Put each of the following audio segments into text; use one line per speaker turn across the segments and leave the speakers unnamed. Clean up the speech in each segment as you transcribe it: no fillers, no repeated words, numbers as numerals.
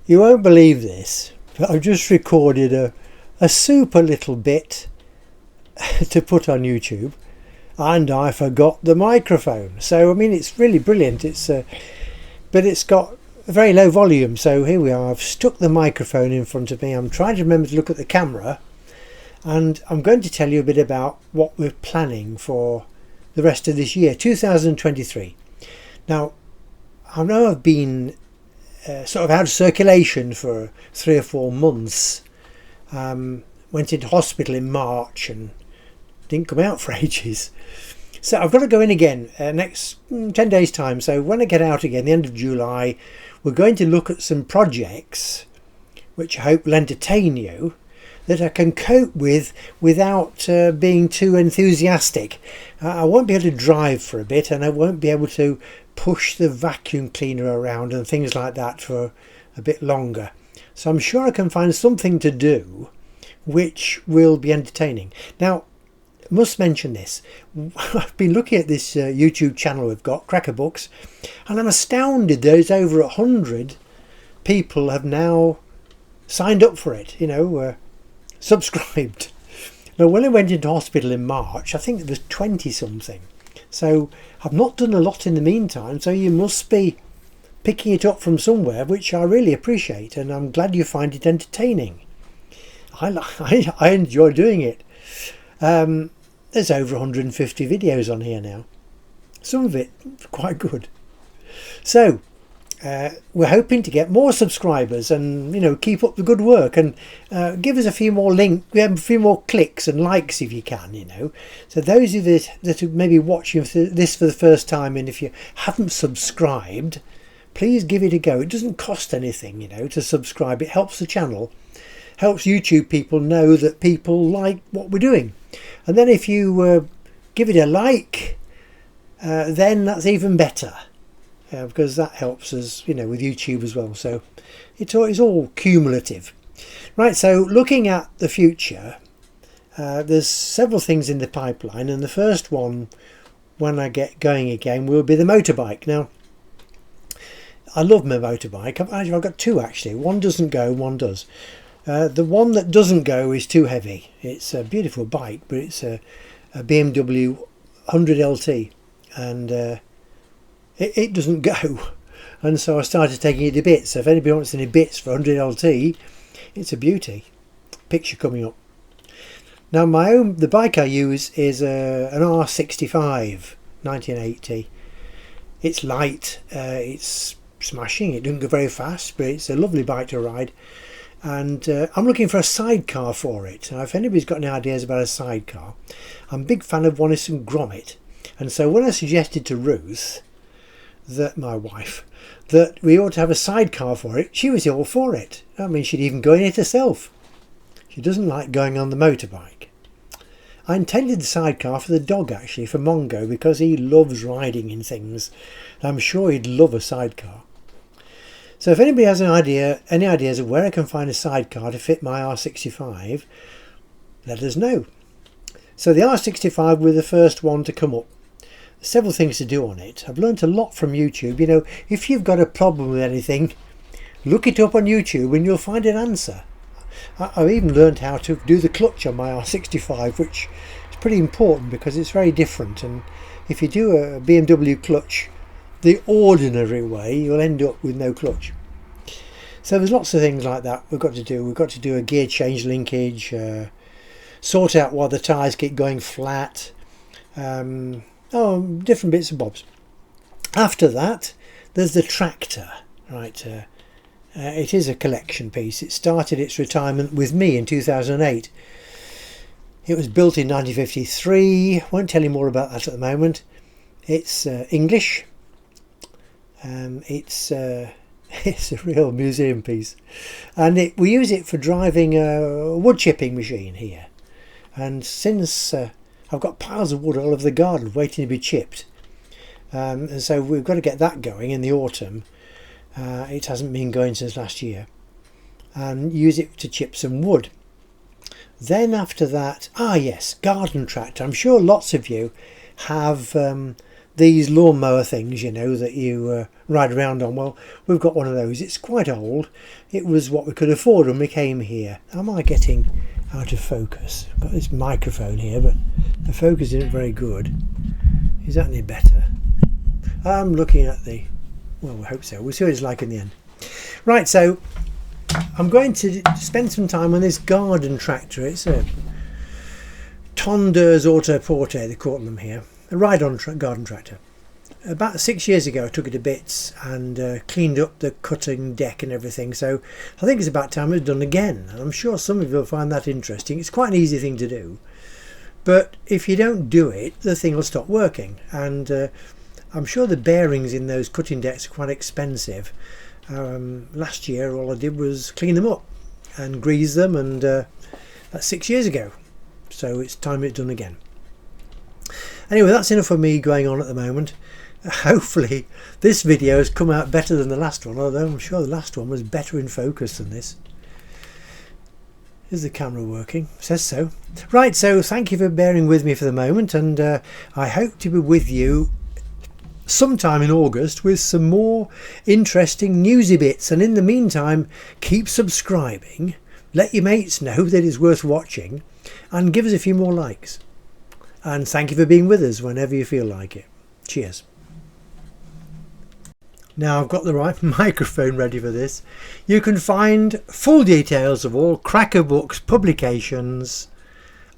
You won't believe this, but I've just recorded a super little bit to put on YouTube, and I forgot the microphone. So I mean, it's really brilliant. But it's got a very low volume. So here we are. I've stuck the microphone in front of me. I'm trying to remember to look at the camera, and I'm going to tell you a bit about what we're planning for the rest of this year, 2023. Now, I know I've been sort of out of circulation for 3 or 4 months. Went into hospital in March and didn't come out for ages. So I've got to go in again next 10 days time. So when I get out again, the end of July, we're going to look at some projects which I hope will entertain you, that I can cope with without being too enthusiastic. I won't be able to drive for a bit, and I won't be able to push the vacuum cleaner around and things like that for a bit longer. So I'm sure I can find something to do which will be entertaining. Now, I must mention this. I've been looking at this YouTube channel we've got, Cracker Books, and I'm astounded there's over 100 people have now signed up for it, subscribed. Now, when I went into hospital in March, I think there was 20 something. So I've not done a lot in the meantime, so you must be picking it up from somewhere, which I really appreciate, and I'm glad you find it entertaining. I enjoy doing it. There's over 150 videos on here now. Some of it quite good. So we're hoping to get more subscribers and keep up the good work, and give us a few more a few more clicks and likes if you can. So those of you that are maybe watching this for the first time, and if you haven't subscribed, please give it a go. It doesn't cost anything to subscribe. It helps the channel, helps YouTube people know that people like what we're doing. And then if you give it a like, then that's even better. Because that helps us, with YouTube as well. So it's all cumulative. Right, so looking at the future, there's several things in the pipeline, and the first one, when I get going again, will be the motorbike. Now, I love my motorbike. I've got 2 actually. One doesn't go, one does. The one that doesn't go is too heavy. It's a beautiful bike, but it's a BMW 100 LT, and it doesn't go, and so I started taking it to bits. So if anybody wants any bits for 100 LT, it's a beauty. Picture coming up. Now the bike I use is an R65 1980. It's light, it's smashing, it doesn't go very fast, but it's a lovely bike to ride, and I'm looking for a sidecar for it. Now if anybody's got any ideas about a sidecar, I'm a big fan of Wallace and Gromit, and so when I suggested to Ruth, my wife, that we ought to have a sidecar for it, she was all for it. I mean, she'd even go in it herself. She doesn't like going on the motorbike. I intended the sidecar for the dog, actually, for Mongo, because he loves riding in things. I'm sure he'd love a sidecar. So if anybody has any ideas of where I can find a sidecar to fit my R65, let us know. So the R65 was the first one to come up. Several things to do on it. I've learnt a lot from YouTube. If you've got a problem with anything, look it up on YouTube and you'll find an answer. I've even learnt how to do the clutch on my R65, which is pretty important because it's very different, and if you do a BMW clutch the ordinary way, you'll end up with no clutch. So there's lots of things like that we've got to do. We've got to do a gear change linkage, sort out why the tyres keep going flat, different bits and bobs. After that, there's the tractor, right? It is a collection piece. It started its retirement with me in 2008. It was built in 1953. Won't tell you more about that at the moment. It's English. It's a real museum piece, and we use it for driving a wood chipping machine here. And since I've got piles of wood all over the garden waiting to be chipped, and so we've got to get that going in the autumn. It hasn't been going since last year, and use it to chip some wood. Then after that, yes, garden tractor. I'm sure lots of you have the these lawnmower things, you know, that you ride around on. Well, we've got one of those. It's quite old. It was what we could afford when we came here. Am I getting out of focus? I've got this microphone here, but the focus isn't very good. Is that any better? I'm looking at the... well, I hope so. We'll see what it's like in the end. Right, so I'm going to spend some time on this garden tractor. It's a Tondeuse Autoporte, they call them here. A ride-on garden tractor. About 6 years ago I took it to bits and cleaned up the cutting deck and everything, so I think it's about time it's done again. And I'm sure some of you will find that interesting. It's quite an easy thing to do, but if you don't do it, the thing will stop working. And I'm sure the bearings in those cutting decks are quite expensive. Last year all I did was clean them up and grease them, and that's 6 years ago, so it's time it's done again. Anyway, that's enough of me going on at the moment. Hopefully this video has come out better than the last one, although I'm sure the last one was better in focus than this. Is the camera working? It says so. Right, so thank you for bearing with me for the moment, and I hope to be with you sometime in August with some more interesting newsy bits. And in the meantime, keep subscribing, let your mates know that it's worth watching, and give us a few more likes. And thank you for being with us whenever you feel like it. Cheers. Now I've got the right microphone ready for this. You can find full details of all Cracker Books publications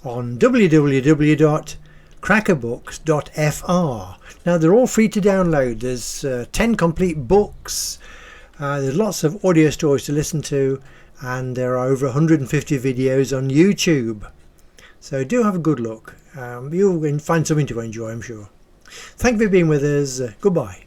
on www.crackerbooks.fr. Now they're all free to download. There's 10 complete books. There's lots of audio stories to listen to, and there are over 150 videos on YouTube. So do have a good look. You'll find something to enjoy, I'm sure. Thank you for being with us. Goodbye.